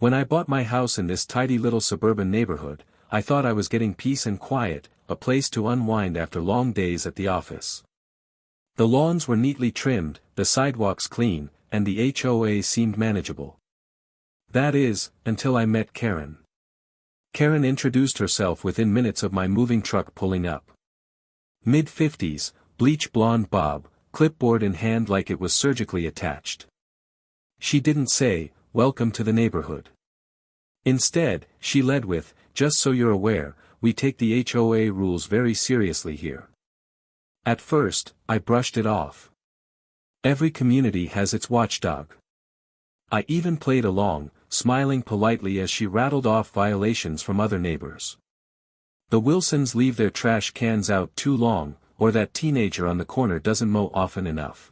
When I bought my house in this tidy little suburban neighborhood, I thought I was getting peace and quiet, a place to unwind after long days at the office. The lawns were neatly trimmed, the sidewalks clean, and the HOA seemed manageable. That is, until I met Karen. Karen introduced herself within minutes of my moving truck pulling up. Mid-50s, bleach blonde bob, clipboard in hand like it was surgically attached. She didn't say, "Welcome to the neighborhood." Instead, she led with, "Just so you're aware, we take the HOA rules very seriously here." At first, I brushed it off. Every community has its watchdog. I even played along, smiling politely as she rattled off violations from other neighbors. The Wilsons leave their trash cans out too long, or that teenager on the corner doesn't mow often enough.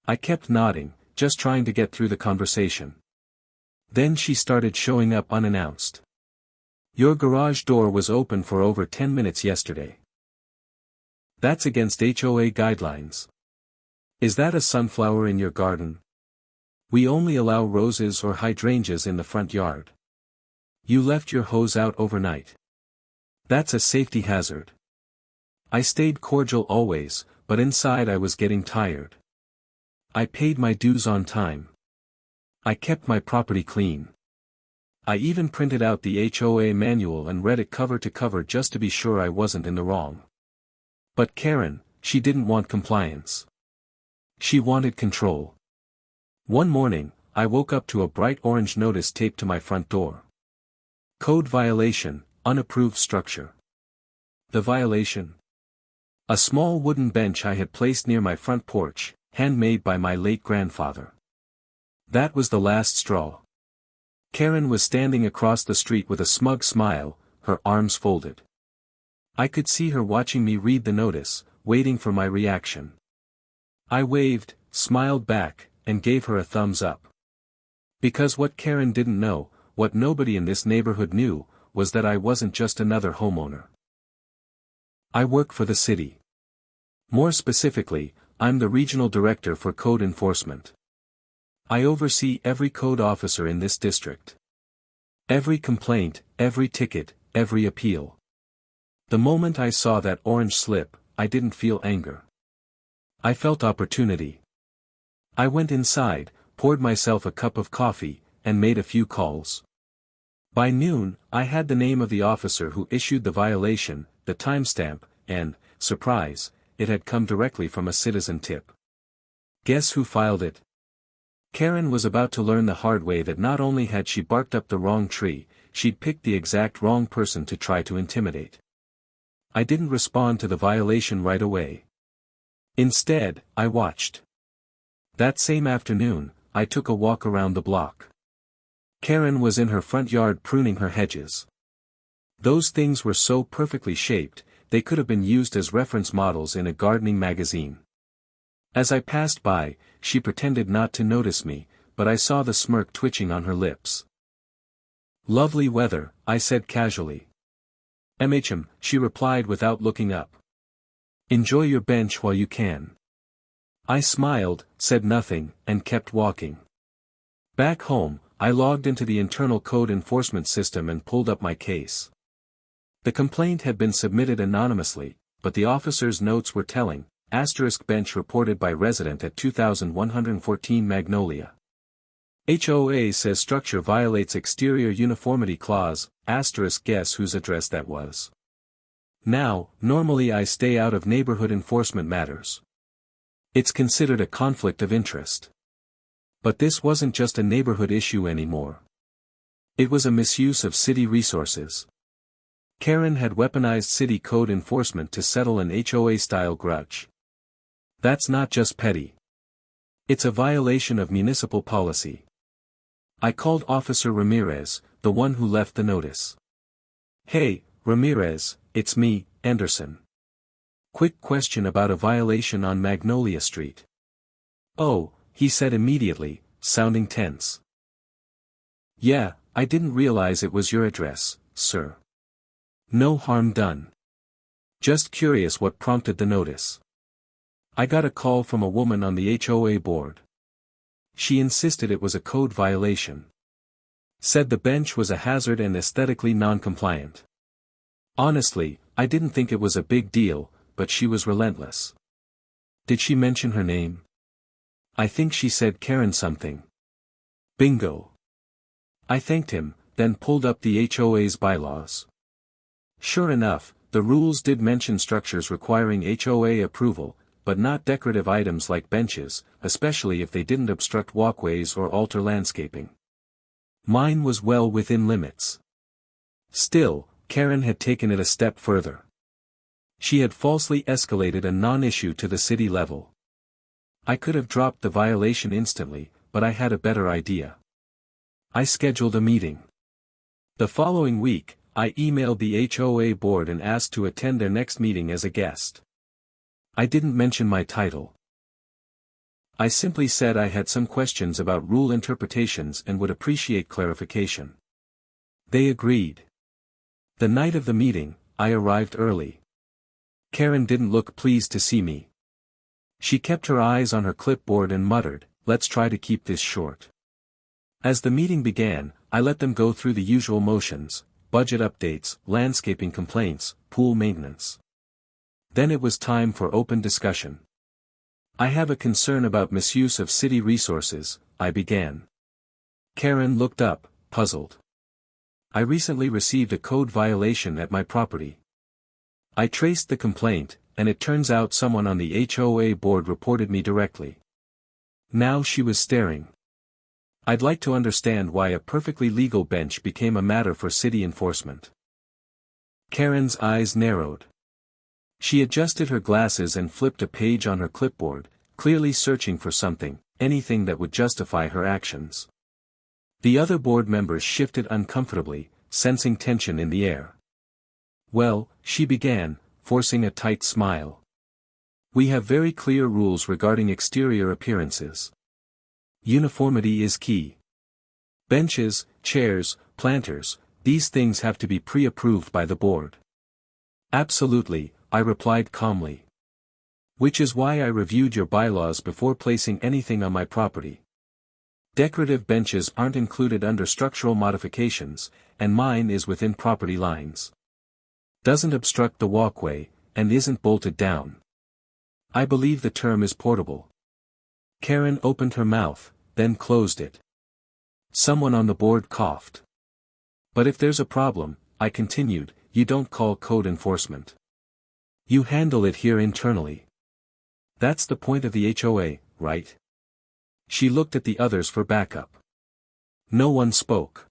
I kept nodding, just trying to get through the conversation. Then she started showing up unannounced. "Your garage door was open for over 10 minutes yesterday. That's against HOA guidelines. Is that a sunflower in your garden? We only allow roses or hydrangeas in the front yard. You left your hose out overnight. That's a safety hazard." I stayed cordial always, but inside I was getting tired. I paid my dues on time. I kept my property clean. I even printed out the HOA manual and read it cover to cover just to be sure I wasn't in the wrong. But Karen, she didn't want compliance. She wanted control. One morning, I woke up to a bright orange notice taped to my front door. Code violation, unapproved structure. The violation? A small wooden bench I had placed near my front porch, handmade by my late grandfather. That was the last straw. Karen was standing across the street with a smug smile, her arms folded. I could see her watching me read the notice, waiting for my reaction. I waved, smiled back, and gave her a thumbs up. Because what Karen didn't know, what nobody in this neighborhood knew, was that I wasn't just another homeowner. I work for the city. More specifically, I'm the regional director for code enforcement. I oversee every code officer in this district. Every complaint, every ticket, every appeal. The moment I saw that orange slip, I didn't feel anger. I felt opportunity. I went inside, poured myself a cup of coffee, and made a few calls. By noon, I had the name of the officer who issued the violation, the timestamp, and, surprise, it had come directly from a citizen tip. Guess who filed it? Karen was about to learn the hard way that not only had she barked up the wrong tree, she'd picked the exact wrong person to try to intimidate. I didn't respond to the violation right away. Instead, I watched. That same afternoon, I took a walk around the block. Karen was in her front yard pruning her hedges. Those things were so perfectly shaped, they could have been used as reference models in a gardening magazine. As I passed by, she pretended not to notice me, but I saw the smirk twitching on her lips. "Lovely weather," I said casually. She replied without looking up. "Enjoy your bench while you can." I smiled, said nothing, and kept walking. Back home, I logged into the internal code enforcement system and pulled up my case. The complaint had been submitted anonymously, but the officer's notes were telling. Bench reported by resident at 2114 Magnolia. HOA says structure violates exterior uniformity clause, guess whose address that was. Now, normally I stay out of neighborhood enforcement matters. It's considered a conflict of interest. But this wasn't just a neighborhood issue anymore. It was a misuse of city resources. Karen had weaponized city code enforcement to settle an HOA-style grudge. That's not just petty. It's a violation of municipal policy. I called Officer Ramirez, the one who left the notice. "Hey, Ramirez, it's me, Anderson. Quick question about a violation on Magnolia Street." "Oh," he said immediately, sounding tense. "Yeah, I didn't realize it was your address, sir." "No harm done. Just curious what prompted the notice." "I got a call from a woman on the HOA board. She insisted it was a code violation. Said the bench was a hazard and aesthetically non-compliant. Honestly, I didn't think it was a big deal, but she was relentless. Did she mention her name? I think she said Karen something. Bingo. I thanked him, then pulled up the HOA's bylaws. Sure enough, the rules did mention structures requiring HOA approval, but not decorative items like benches, especially if they didn't obstruct walkways or alter landscaping. Mine was well within limits. Still, Karen had taken it a step further. She had falsely escalated a non-issue to the city level. I could have dropped the violation instantly, but I had a better idea. I scheduled a meeting. The following week, I emailed the HOA board and asked to attend their next meeting as a guest. I didn't mention my title. I simply said I had some questions about rule interpretations and would appreciate clarification. They agreed. The night of the meeting, I arrived early. Karen didn't look pleased to see me. She kept her eyes on her clipboard and muttered, "Let's try to keep this short." As the meeting began, I let them go through the usual motions: budget updates, landscaping complaints, pool maintenance. Then it was time for open discussion. I have a concern about misuse of city resources, I began. Karen looked up, puzzled. I recently received a code violation at my property. I traced the complaint, and it turns out someone on the HOA board reported me directly. Now she was staring. I'd like to understand why a perfectly legal bench became a matter for city enforcement. Karen's eyes narrowed. She adjusted her glasses and flipped a page on her clipboard, clearly searching for something, anything that would justify her actions. The other board members shifted uncomfortably, sensing tension in the air. "Well," she began, forcing a tight smile. "We have very clear rules regarding exterior appearances. Uniformity is key. Benches, chairs, planters, these things have to be pre-approved by the board." "Absolutely," I replied calmly. "Which is why I reviewed your bylaws before placing anything on my property. Decorative benches aren't included under structural modifications, and mine is within property lines. Doesn't obstruct the walkway, and isn't bolted down. I believe the term is portable." Karen opened her mouth, then closed it. Someone on the board coughed. "But if there's a problem," I continued, "you don't call code enforcement. You handle it here internally. That's the point of the HOA, right?" She looked at the others for backup. No one spoke.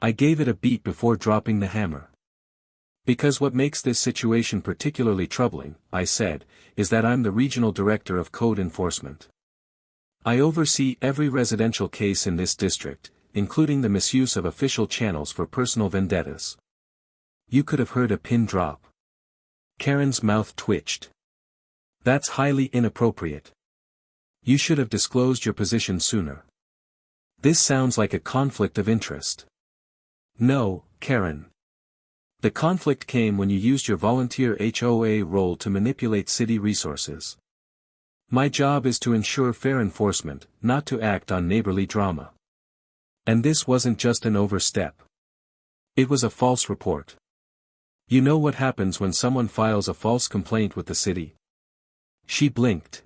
I gave it a beat before dropping the hammer. "Because what makes this situation particularly troubling," I said, "is that I'm the regional director of code enforcement. I oversee every residential case in this district, including the misuse of official channels for personal vendettas." You could have heard a pin drop. Karen's mouth twitched. "That's highly inappropriate. You should have disclosed your position sooner. This sounds like a conflict of interest." "No, Karen. The conflict came when you used your volunteer HOA role to manipulate city resources. My job is to ensure fair enforcement, not to act on neighborly drama. And this wasn't just an overstep. It was a false report. You know what happens when someone files a false complaint with the city?" She blinked.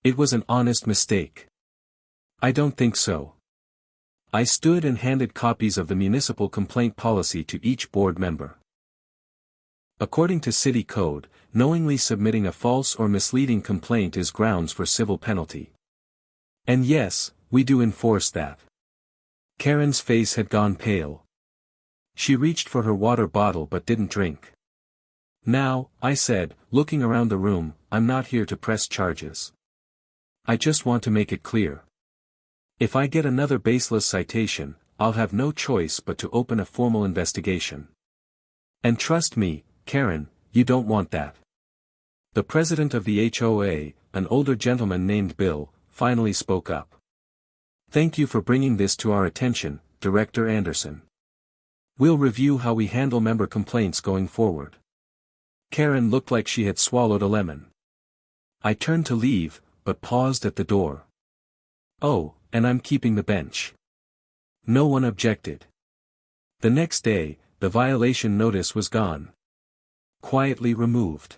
"It was an honest mistake." "I don't think so." I stood and handed copies of the municipal complaint policy to each board member. According to city code, knowingly submitting a false or misleading complaint is grounds for civil penalty. And yes, we do enforce that. Karen's face had gone pale. She reached for her water bottle but didn't drink. "Now," I said, looking around the room, "I'm not here to press charges. I just want to make it clear. If I get another baseless citation, I'll have no choice but to open a formal investigation. And trust me, Karen, you don't want that." The president of the HOA, an older gentleman named Bill, finally spoke up. "Thank you for bringing this to our attention, Director Anderson. We'll review how we handle member complaints going forward." Karen looked like she had swallowed a lemon. I turned to leave, but paused at the door. "Oh, and I'm keeping the bench." No one objected. The next day, the violation notice was gone. Quietly removed.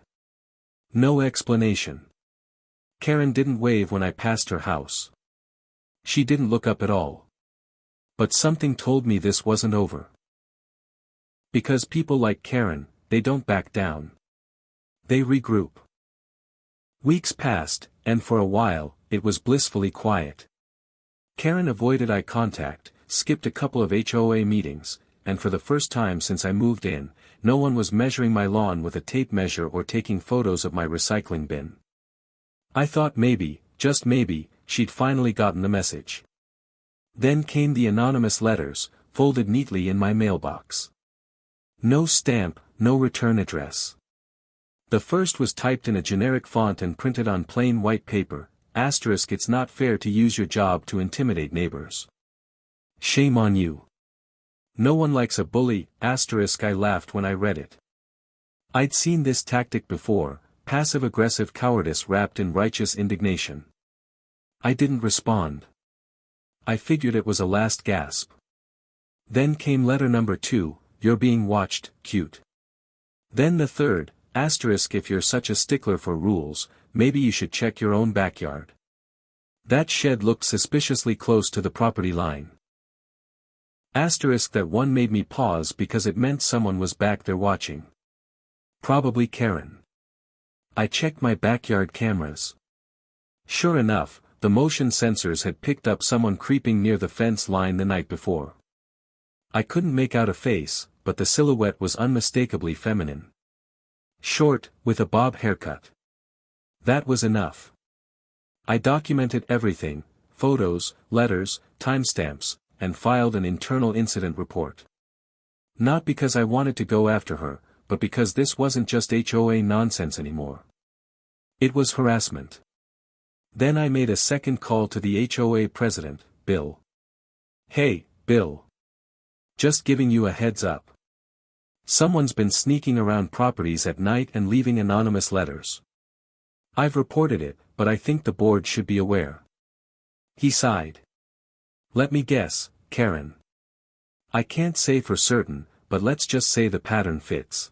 No explanation. Karen didn't wave when I passed her house. She didn't look up at all. But something told me this wasn't over. Because people like Karen, they don't back down. They regroup. Weeks passed, and for a while, it was blissfully quiet. Karen avoided eye contact, skipped a couple of HOA meetings, and for the first time since I moved in, no one was measuring my lawn with a tape measure or taking photos of my recycling bin. I thought maybe, just maybe, she'd finally gotten the message. Then came the anonymous letters, folded neatly in my mailbox. No stamp, no return address. The first was typed in a generic font and printed on plain white paper, *, it's not fair to use your job to intimidate neighbors. Shame on you. No one likes a bully, *, I laughed when I read it. I'd seen this tactic before, passive-aggressive cowardice wrapped in righteous indignation. I didn't respond. I figured it was a last gasp. Then came letter number 2, you're being watched, cute. Then the third, *, if you're such a stickler for rules, maybe you should check your own backyard. That shed looked suspiciously close to the property line. That one made me pause because it meant someone was back there watching. Probably Karen. I checked my backyard cameras. Sure enough, the motion sensors had picked up someone creeping near the fence line the night before. I couldn't make out a face, but the silhouette was unmistakably feminine. Short, with a bob haircut. That was enough. I documented everything, photos, letters, timestamps, and filed an internal incident report. Not because I wanted to go after her, but because this wasn't just HOA nonsense anymore. It was harassment. Then I made a second call to the HOA president, Bill. Hey, Bill. Just giving you a heads up. Someone's been sneaking around properties at night and leaving anonymous letters. I've reported it, but I think the board should be aware. He sighed. Let me guess, Karen. I can't say for certain, but let's just say the pattern fits.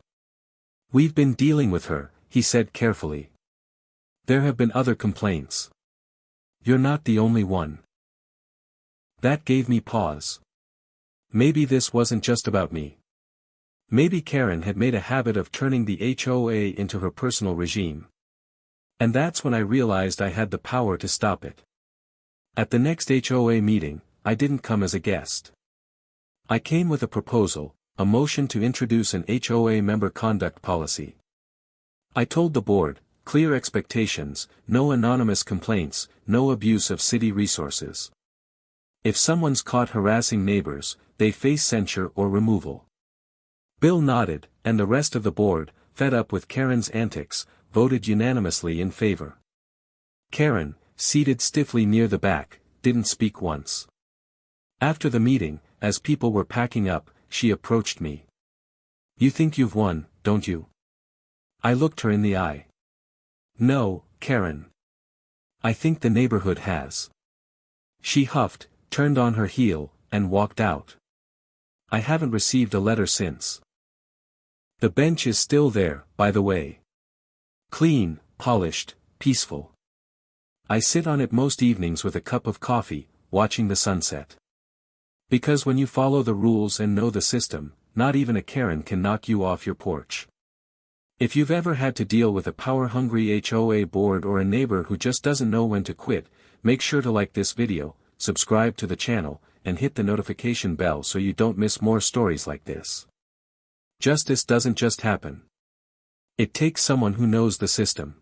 We've been dealing with her, he said carefully. There have been other complaints. You're not the only one. That gave me pause. Maybe this wasn't just about me. Maybe Karen had made a habit of turning the HOA into her personal regime. And that's when I realized I had the power to stop it. At the next HOA meeting, I didn't come as a guest. I came with a proposal, a motion to introduce an HOA member conduct policy. I told the board, clear expectations, no anonymous complaints, no abuse of city resources. If someone's caught harassing neighbors, they face censure or removal. Bill nodded, and the rest of the board, fed up with Karen's antics, voted unanimously in favor. Karen, seated stiffly near the back, didn't speak once. After the meeting, as people were packing up, she approached me. You think you've won, don't you? I looked her in the eye. No, Karen. I think the neighborhood has. She huffed, turned on her heel, and walked out. I haven't received a letter since. The bench is still there, by the way. Clean, polished, peaceful. I sit on it most evenings with a cup of coffee, watching the sunset. Because when you follow the rules and know the system, not even a Karen can knock you off your porch. If you've ever had to deal with a power-hungry HOA board or a neighbor who just doesn't know when to quit, make sure to like this video, subscribe to the channel, and hit the notification bell so you don't miss more stories like this. Justice doesn't just happen. It takes someone who knows the system.